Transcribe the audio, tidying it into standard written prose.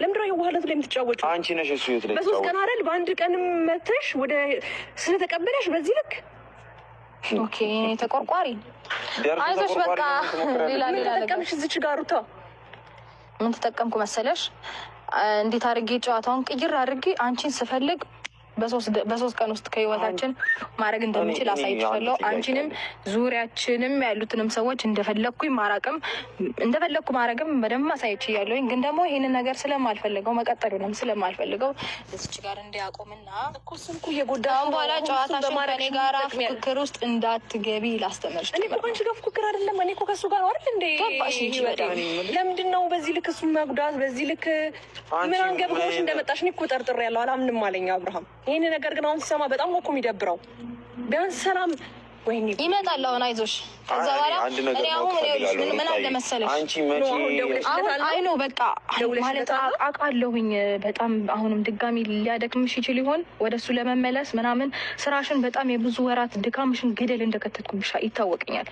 ለምንድነው የዋህለቱ ላይ የምትጫወጪው? አንቺ ነሽ እሱ ይወት ላይ በሶስት ቀን አይደል በአንድ ቀን መተሽ ወደ ስለተቀበለሽ በዚህ ልክ ኦኬ ተቆርቋሪ አይዞሽ በቃ ሌላ ተጠቀምሽ እዚች ጋር ሩታ ምን ተጠቀምኩ መሰለሽ እንዴት አድርጌ ጨዋታውን ቅይር አድርጌ አንቺን ስፈልግ በሶስት ቀን ውስጥ ከህይወታችን ማድረግ እንደምችል አሳይቻለሁ። አንቺንም ዙሪያችንም ያሉትንም ሰዎች እንደፈለኩኝ ማድረግም በደንብ አሳይቻለሁ። ግን ደግሞ ይሄንን ነገር ስለማልፈልገው መቀጠሉንም ስለማልፈልገው እዚች ጋር እንዲያቆምና እኮ እየጎዳ በኋላ ጨዋታሽን ከኔ ጋር ፍክክር ውስጥ እንዳትገቢ ላስተምርሽ። እኔ እኮ አንቺ ጋር ፍክክር አይደለም። እኔ እኮ ከሱ ጋር አይደል እንዴ? ለምንድን ነው በዚህ ልክ እሱን መጉዳት? በዚህ ልክ ምን አንገብግቦሽ እንደመጣሽ እኔ እኮ ጠርጥሬያለሁ። አላምንም አለኝ አብርሃም። ይሄን ነገር ግን አሁን ሲሰማ በጣም ነው እኮ የሚደብረው። ቢያንስ ሰላም ወይኔ ይመጣል። አሁን አይዞሽ። ከዛ በኋላ እኔ አሁን ምን አለ መሰለሽ አንቺ መቼ አይኖ በቃ ማለት አውቃለሁኝ በጣም አሁንም ድጋሚ ሊያደክምሽ ይችል ይሆን ወደሱ ለመመለስ ምናምን ስራሽን በጣም የብዙ ወራት ድካምሽን ገደል እንደከተትኩብሽ ይታወቀኛል።